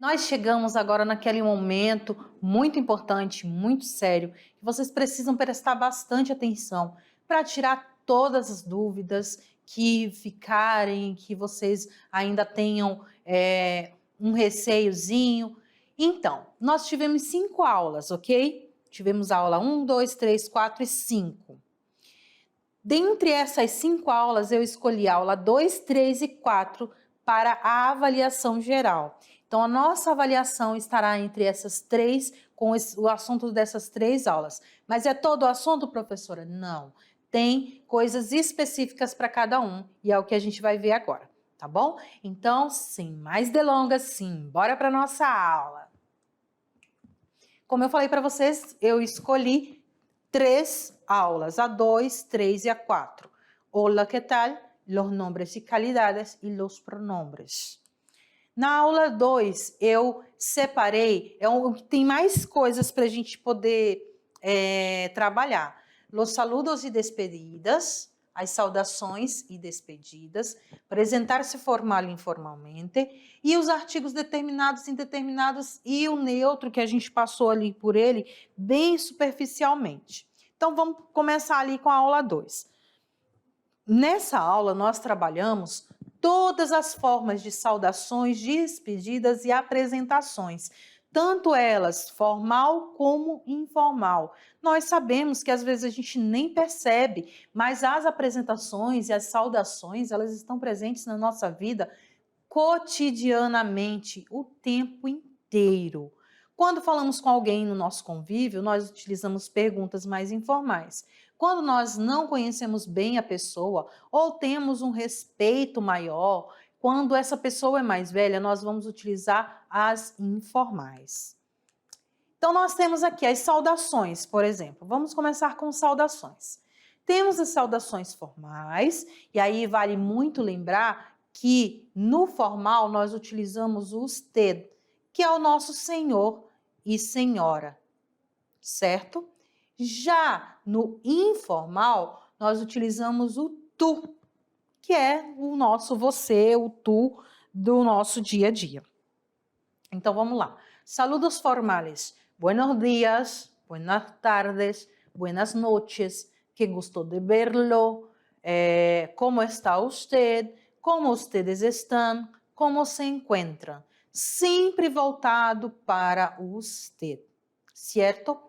Nós chegamos agora naquele momento muito importante, muito sério, que vocês precisam prestar bastante atenção para tirar todas as dúvidas que ficarem, que vocês ainda tenham um receiozinho. Então, nós tivemos 5 aulas, ok? Tivemos a aula 1, 2, 3, 4 e 5. Dentre essas 5 aulas, eu escolhi a aula 2, 3 e 4 para a avaliação geral. Então, a nossa avaliação estará entre essas três, com o assunto dessas 3 aulas. Mas é todo o assunto, professora? Não. Tem coisas específicas para cada um e é o que a gente vai ver agora, tá bom? Então, sem mais delongas, sim, bora para a nossa aula. Como eu falei para vocês, eu escolhi 3 aulas, a 2, 3 e a 4. Hola, ¿qué tal? Los nombres y calidades y los pronombres. Na aula 2, eu separei, tem mais coisas para a gente poder trabalhar. Los saludos e despedidas, as saudações e despedidas, apresentar-se formal e informalmente, e os artigos determinados, indeterminados e o neutro, que a gente passou ali por ele, bem superficialmente. Então, vamos começar ali com a aula 2. Nessa aula, nós trabalhamos todas as formas de saudações, despedidas e apresentações, tanto elas formal como informal. Nós sabemos que às vezes a gente nem percebe, mas as apresentações e as saudações, elas estão presentes na nossa vida cotidianamente, o tempo inteiro. Quando falamos com alguém no nosso convívio, nós utilizamos perguntas mais informais. Quando nós não conhecemos bem a pessoa ou temos um respeito maior, quando essa pessoa é mais velha, nós vamos utilizar as informais. Então, nós temos aqui as saudações, por exemplo. Vamos começar com saudações. Temos as saudações formais, e aí vale muito lembrar que no formal nós utilizamos o usted, que é o nosso senhor e senhora, certo? Já no informal, nós utilizamos o tu, que é o nosso você, o tu do nosso dia a dia. Então vamos lá. Saludos formales. Buenos días, buenas tardes, buenas noches, que gusto de verlo, como está usted, como ustedes están, como se encuentran. Sempre voltado para o usted, certo?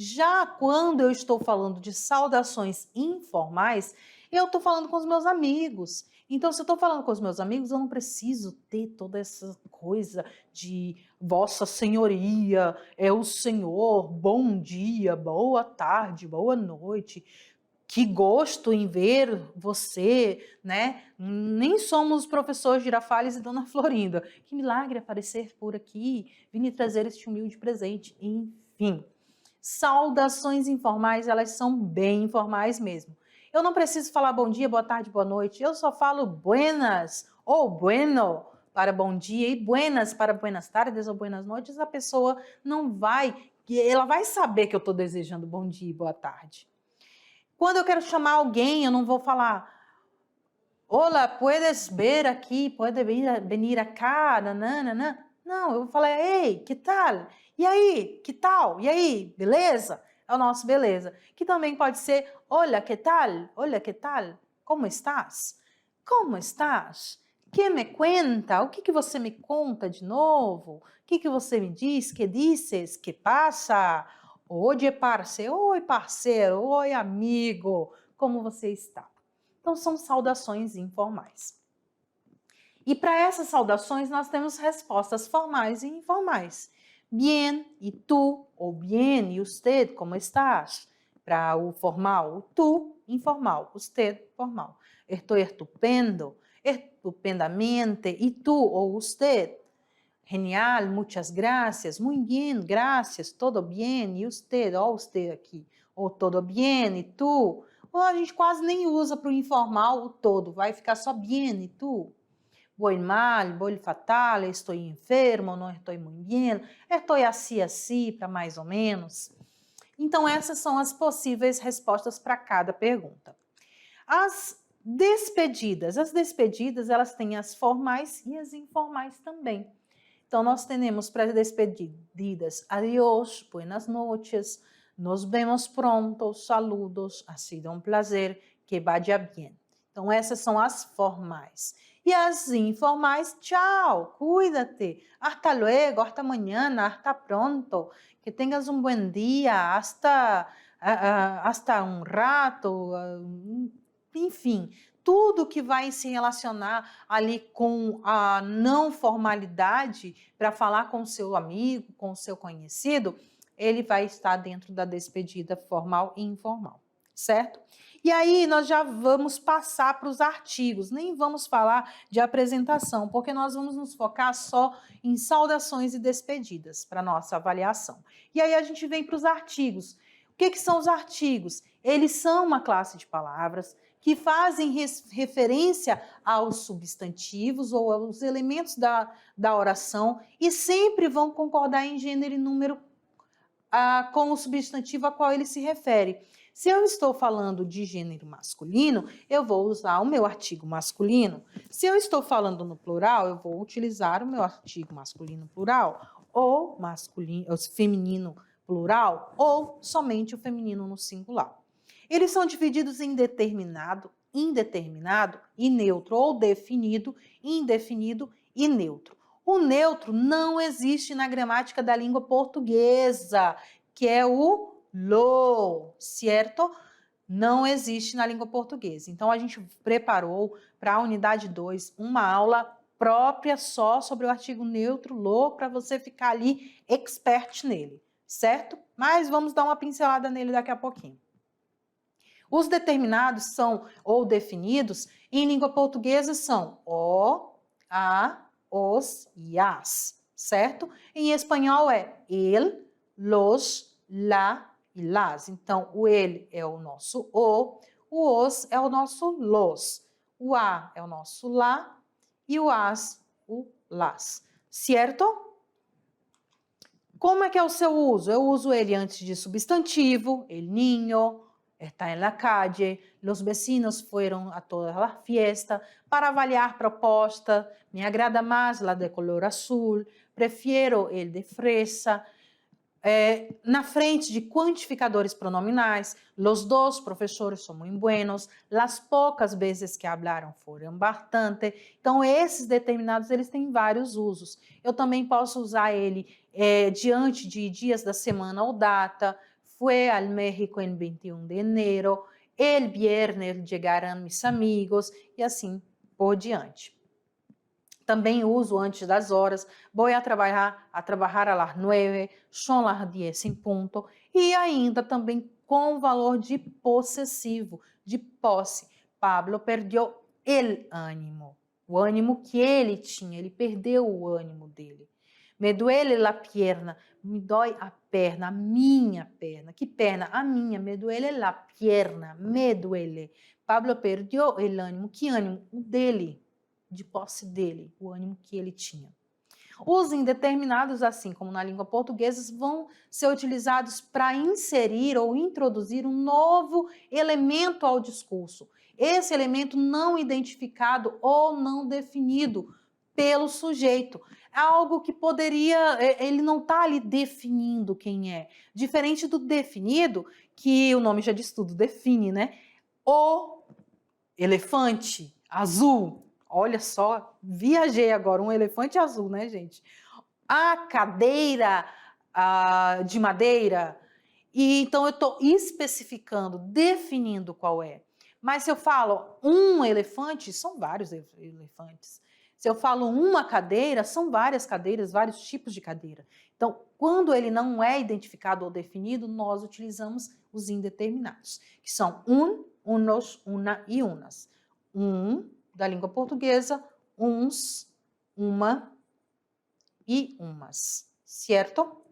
Já quando eu estou falando de saudações informais, eu estou falando com os meus amigos. Então, se eu estou falando com os meus amigos, eu não preciso ter toda essa coisa de Vossa Senhoria, é o Senhor, bom dia, boa tarde, boa noite. Que gosto em ver você, né? Nem somos professor Girafales e Dona Florinda. Que milagre aparecer por aqui, vim trazer este humilde presente. Enfim, saudações informais, elas são bem informais mesmo. Eu não preciso falar bom dia, boa tarde, boa noite. Eu só falo buenas ou bueno para bom dia e buenas para buenas tardes ou buenas noites. A pessoa não vai, ela vai saber que eu estou desejando bom dia e boa tarde. Quando eu quero chamar alguém, eu não vou falar Hola, puedes ver aqui, pode venir acá, nananana. Não, eu vou falar, ei, que tal? E aí, que tal? E aí, beleza? É o nosso beleza. Que também pode ser, olha, que tal? Olha, que tal? Como estás? Como estás? Que me conta? O que você me conta de novo? O que você me diz? Que dizes? Que passa? Oi, parceiro. Oi, amigo. Como você está? Então, são saudações informais. E para essas saudações, nós temos respostas formais e informais. Bien, e tu, ou bien, e usted, como estás? Para o formal, o tu, informal, usted, formal. Estou estupendo, estupendamente, e tu, ou usted? Genial, muchas gracias, muy bien, gracias, todo bien, e usted, ó usted aqui, ou todo bien, e tu? Ou a gente quase nem usa para o informal o todo, vai ficar só bien, e tu? Voy mal, voy fatal, estou enfermo, não estou muito bem, estou assim, para mais ou menos. Então, essas são as possíveis respostas para cada pergunta. As despedidas, elas têm as formais e as informais também. Então, nós temos para despedidas, adiós, buenas noches, nos vemos pronto, saludos, ha sido um prazer, que vaya bien. Então, essas são as formais. E as informais, tchau, cuídate, hasta luego, hasta mañana, hasta pronto, que tengas um buen dia, hasta um rato, enfim, tudo que vai se relacionar ali com a não formalidade para falar com o seu amigo, com o seu conhecido, ele vai estar dentro da despedida formal e informal, certo? E aí nós já vamos passar para os artigos, nem vamos falar de apresentação, porque nós vamos nos focar só em saudações e despedidas para nossa avaliação. E aí a gente vem para os artigos. O que são os artigos? Eles são uma classe de palavras que fazem referência aos substantivos ou aos elementos da oração e sempre vão concordar em gênero e número com o substantivo a qual ele se refere. Se eu estou falando de gênero masculino, eu vou usar o meu artigo masculino. Se eu estou falando no plural, eu vou utilizar o meu artigo masculino plural, ou feminino plural, ou somente o feminino no singular. Eles são divididos em determinado, indeterminado e neutro, ou definido, indefinido e neutro. O neutro não existe na gramática da língua portuguesa, que é o lo, certo? Não existe na língua portuguesa. Então, a gente preparou para a unidade 2 uma aula própria só sobre o artigo neutro, lo, para você ficar ali expert nele, certo? Mas vamos dar uma pincelada nele daqui a pouquinho. Os determinados são, ou definidos, em língua portuguesa são o, a, os e as, certo? Em espanhol é el, los, la e las. Então, o ele é o nosso o os é o nosso los, o a é o nosso lá e o as, o las, certo? Como é que é o seu uso? Eu uso ele antes de substantivo, el niño, está en la calle, los vecinos fueron a toda la fiesta, para avaliar proposta, me agrada mais la de color azul, prefiero el de fresa. Na frente de quantificadores pronominais, los dos professores são muito buenos, las pocas vezes que hablaram foram bastante. Então, esses determinados, eles têm vários usos. Eu também posso usar ele diante de dias da semana ou data. Fue al México en 21 de enero, el viernes llegaram mis amigos, e assim por diante. Também uso antes das horas, voy a trabalhar a las 9, son las 10 em ponto, e ainda também com valor de possessivo, de posse. Pablo perdeu el ânimo, o ânimo que ele tinha, ele perdeu o ânimo dele. Me duele la pierna, me dói a perna, a minha perna. Que perna? A minha. Me duele la pierna, me duele. Pablo perdeu el ânimo. Que ânimo? O dele, de posse dele, o ânimo que ele tinha. Os indeterminados, assim como na língua portuguesa, vão ser utilizados para inserir ou introduzir um novo elemento ao discurso. Esse elemento não identificado ou não definido pelo sujeito. É algo que poderia, ele não está ali definindo quem é. Diferente do definido, que o nome já diz tudo, define, né? O elefante azul. Olha só, viajei agora, um elefante azul, né, gente? A cadeira de madeira. E então eu estou especificando, definindo qual é. Mas se eu falo um elefante, são vários elefantes. Se eu falo uma cadeira, são várias cadeiras, vários tipos de cadeira. Então, quando ele não é identificado ou definido, nós utilizamos os indeterminados, que são unos, una e unas. Da língua portuguesa, uns, uma e umas, certo?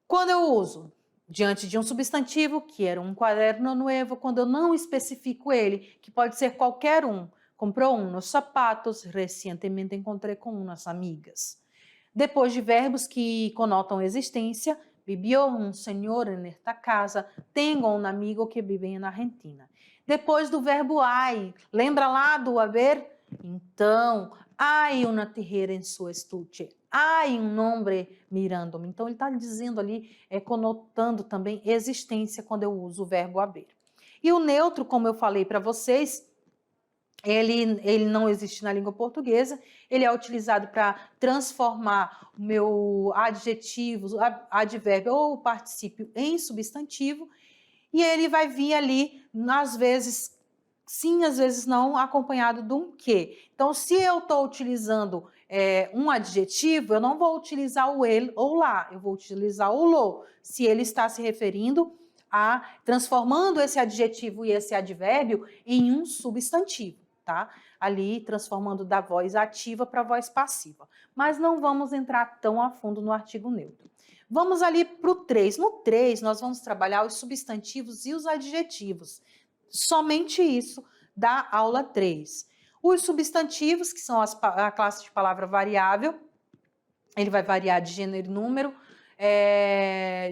Quando eu uso diante de um substantivo, que era um quaderno novo, quando eu não especifico ele, que pode ser qualquer um, comprou uns sapatos, recentemente encontrei com umas amigas. Depois de verbos que conotam existência, vivió um senhor nesta casa, tenho um amigo que vive na Argentina. Depois do verbo ai, lembra lá do haver? Então, Hay una tijera en su estuche. Hay um hombre mirándome. Então, ele está dizendo ali, conotando também existência quando eu uso o verbo haver. E o neutro, como eu falei para vocês, ele não existe na língua portuguesa, ele é utilizado para transformar o meu adjetivo, advérbio ou particípio em substantivo, e ele vai vir ali, às vezes sim, às vezes não, acompanhado de um que. Então, se eu estou utilizando um adjetivo, eu não vou utilizar o ele ou lá, eu vou utilizar o lo, se ele está se referindo a transformando esse adjetivo e esse advérbio em um substantivo, tá? Ali transformando da voz ativa para a voz passiva. Mas não vamos entrar tão a fundo no artigo neutro. Vamos ali para o 3. No 3, nós vamos trabalhar os substantivos e os adjetivos. Somente isso da aula 3. Os substantivos, que são a classe de palavra variável, ele vai variar de gênero e número,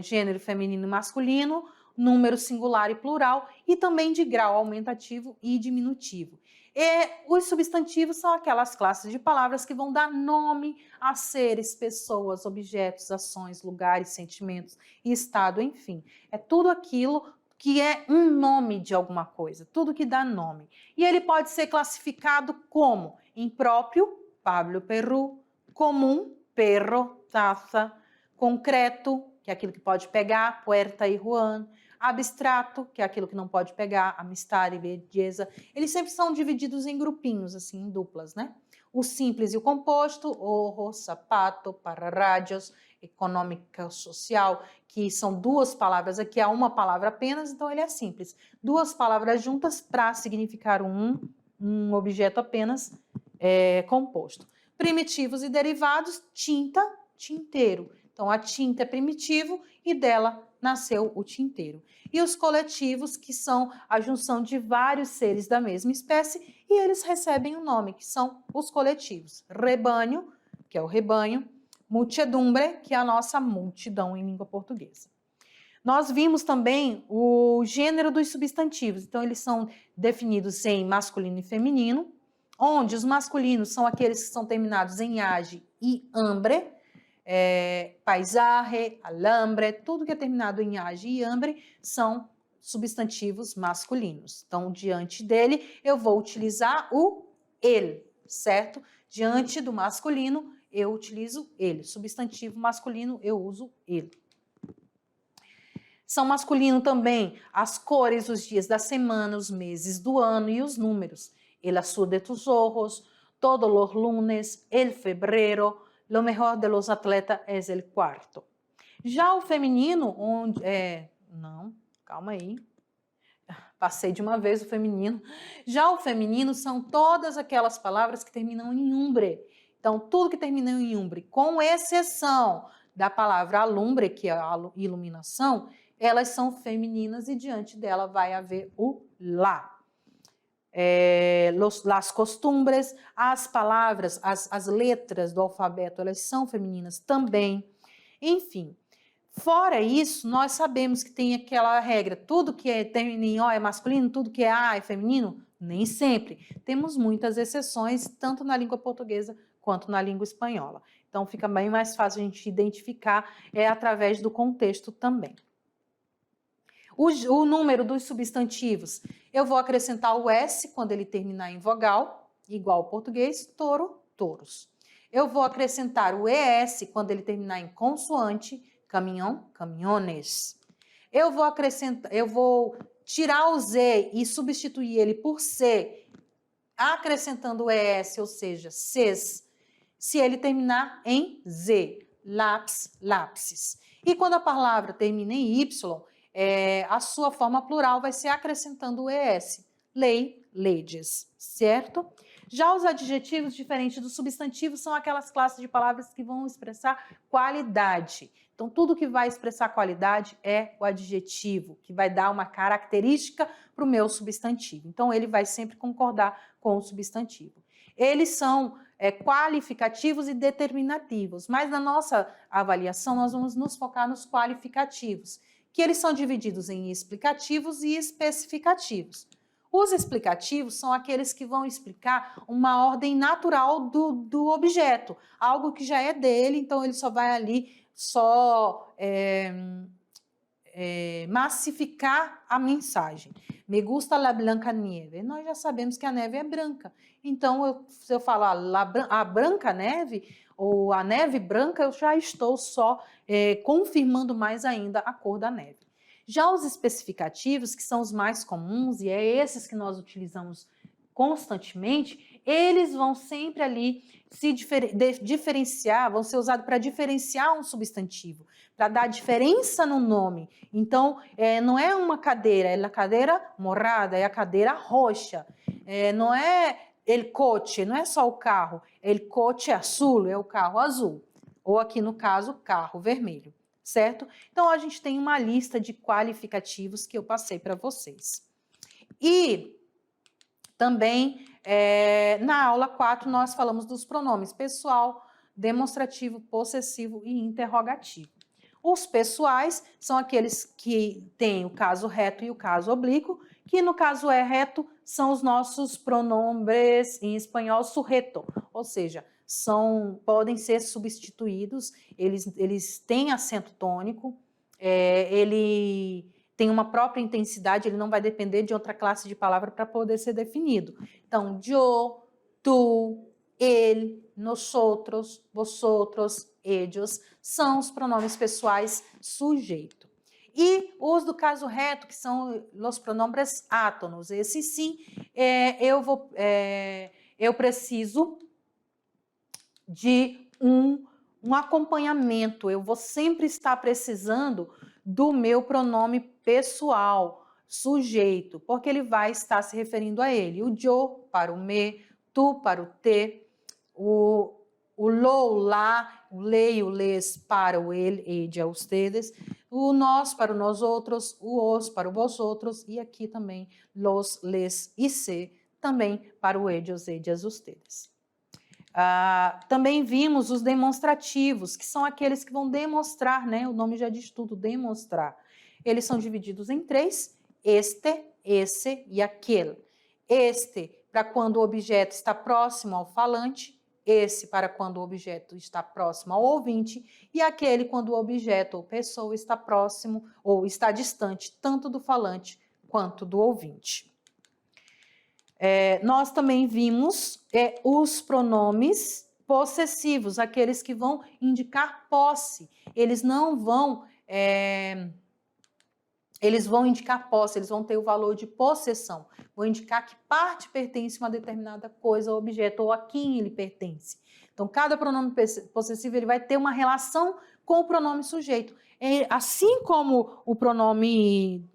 gênero feminino e masculino, número singular e plural, e também de grau aumentativo e diminutivo. E os substantivos são aquelas classes de palavras que vão dar nome a seres, pessoas, objetos, ações, lugares, sentimentos, estado, enfim. É tudo aquilo que é um nome de alguma coisa, tudo que dá nome. E ele pode ser classificado como impróprio, Pablo Perru, comum, perro, taça, concreto, que é aquilo que pode pegar, puerta e Juan, abstrato, que é aquilo que não pode pegar, amistad e belleza. Eles sempre são divididos em grupinhos, assim, em duplas, né? O simples e o composto, ojo, sapato, pararradios, econômica social, que são duas palavras, aqui há uma palavra apenas, então ele é simples. Duas palavras juntas para significar um objeto apenas composto. Primitivos e derivados, tinta, tinteiro. Então a tinta é primitivo e dela nasceu o tinteiro. E os coletivos, que são a junção de vários seres da mesma espécie, e eles recebem um nome, que são os coletivos. Rebanho, que é o rebanho, muchedumbre, que é a nossa multidão em língua portuguesa. Nós vimos também o gênero dos substantivos, então eles são definidos em masculino e feminino, onde os masculinos são aqueles que são terminados em age e ambre, paisaje, alambre, tudo que é terminado em age e ambre são substantivos masculinos. Então, diante dele, eu vou utilizar o ele, certo? Diante do masculino, eu utilizo ele. Substantivo masculino, eu uso ele. São masculino também as cores, os dias da semana, os meses do ano e os números. El azul de tus ojos, todos los lunes, el febrero, lo mejor de los atletas es el cuarto. Já o feminino, onde... não, calma aí. Passei de uma vez o feminino. Já o feminino são todas aquelas palavras que terminam em umbre. Então, tudo que termina em umbre, com exceção da palavra alumbre, que é a iluminação, elas são femininas e diante dela vai haver o lá. Las costumbres, as palavras, as letras do alfabeto, elas são femininas também. Enfim, fora isso, nós sabemos que tem aquela regra, tudo que termina em O é masculino, tudo que é A é feminino? Nem sempre. Temos muitas exceções, tanto na língua portuguesa quanto na língua espanhola. Então, fica bem mais fácil a gente identificar através do contexto também. O número dos substantivos, eu vou acrescentar o S quando ele terminar em vogal, igual ao português, touro, touros. Eu vou acrescentar o ES quando ele terminar em consoante, caminhão, caminhones. Eu vou tirar o Z e substituir ele por C, acrescentando o ES, ou seja, Cs, se ele terminar em Z, lápis, lápses. E quando a palavra termina em Y, a sua forma plural vai ser acrescentando o ES, lei, leis, certo? Já os adjetivos, diferentes dos substantivos, são aquelas classes de palavras que vão expressar qualidade. Então, tudo que vai expressar qualidade é o adjetivo, que vai dar uma característica para o meu substantivo. Então, ele vai sempre concordar com o substantivo. Eles são qualificativos e determinativos, mas na nossa avaliação nós vamos nos focar nos qualificativos, que eles são divididos em explicativos e especificativos. Os explicativos são aqueles que vão explicar uma ordem natural do objeto, algo que já é dele, então ele só vai ali massificar a mensagem. Me gusta la blanca nieve. Nós já sabemos que a neve é branca. Então, se eu falar a branca neve ou a neve branca, eu já estou só confirmando mais ainda a cor da neve. Já os especificativos, que são os mais comuns, e é esses que nós utilizamos constantemente, eles vão sempre ali se diferenciar, vão ser usados para diferenciar um substantivo, para dar diferença no nome. Então, não é uma cadeira, é a cadeira morada, é a cadeira roxa. Não é el coche, não é só o carro, el coche azul, é o carro azul. Ou aqui no caso, carro vermelho, certo? Então, a gente tem uma lista de qualificativos que eu passei para vocês. E também, na aula 4, nós falamos dos pronomes pessoal, demonstrativo, possessivo e interrogativo. Os pessoais são aqueles que têm o caso reto e o caso oblíquo, que no caso reto são os nossos pronombres, em espanhol, sujeto, ou seja, podem ser substituídos, eles têm acento tônico, ele tem uma própria intensidade, ele não vai depender de outra classe de palavra para poder ser definido. Então, yo, tu, ele, nosotros, vosotros, ellos, são os pronomes pessoais sujeito. E os do caso reto, que são os pronombres átonos, esse sim, eu preciso de um acompanhamento, eu vou sempre estar precisando do meu pronome pessoal, sujeito, porque ele vai estar se referindo a ele. O yo para o me, tu para o te, o lo, lá, o le e o les para o ele, ella, ustedes, o nós para o nós outros, o os para o vós outros, e aqui também los, les e se, também para o ellos, ellas, ustedes. Também vimos os demonstrativos, que são aqueles que vão demonstrar, né? O nome já diz tudo, demonstrar. Eles são divididos em 3, este, esse e aquele. Este, para quando o objeto está próximo ao falante, esse para quando o objeto está próximo ao ouvinte, e aquele quando o objeto ou pessoa está próximo ou está distante tanto do falante quanto do ouvinte. Nós também vimos os pronomes possessivos, aqueles que vão indicar posse. Eles não vão... eles vão indicar posse, eles vão ter o valor de possessão. Vão indicar que parte pertence a uma determinada coisa ou objeto, ou a quem ele pertence. Então, cada pronome possessivo ele vai ter uma relação com o pronome sujeito. Assim como o pronome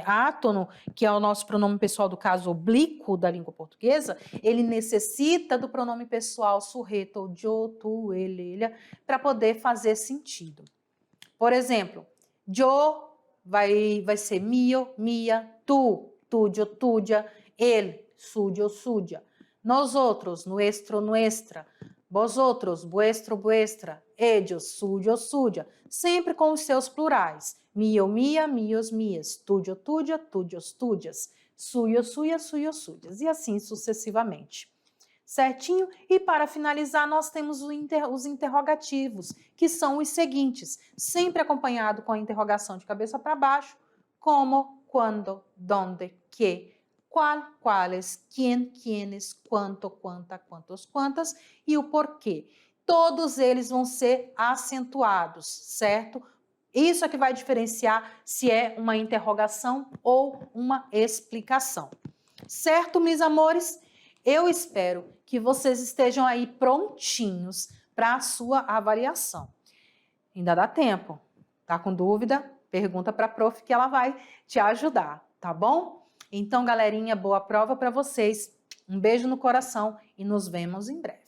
átono, que é o nosso pronome pessoal do caso oblíquo da língua portuguesa, ele necessita do pronome pessoal sujeito, ou yo, tu, ele, ella, para poder fazer sentido. Por exemplo, yo vai ser mio, mia, tu, tuyo, tuya, él, suyo, suya. Nosotros, nuestro, nuestra. Vosotros, vuestro, vuestra. Ellos, suyo, suya. Sempre com os seus plurais. Mio, mia, mios, mias. Tuyo, tuya, tuyos, tuyas. Suyo, suya, suyos, suyas. E assim sucessivamente. Certinho? E para finalizar, nós temos os interrogativos, que são os seguintes, sempre acompanhado com a interrogação de cabeça para baixo, como, quando, donde, que, qual, quales, quién, quiénes, quanto, quanta, quantos, quantas e o porquê. Todos eles vão ser acentuados, certo? Isso é que vai diferenciar se é uma interrogação ou uma explicação. Certo, meus amores? Eu espero que vocês estejam aí prontinhos para a sua avaliação. Ainda dá tempo. Tá com dúvida? Pergunta para a prof que ela vai te ajudar, tá bom? Então, galerinha, boa prova para vocês. Um beijo no coração e nos vemos em breve.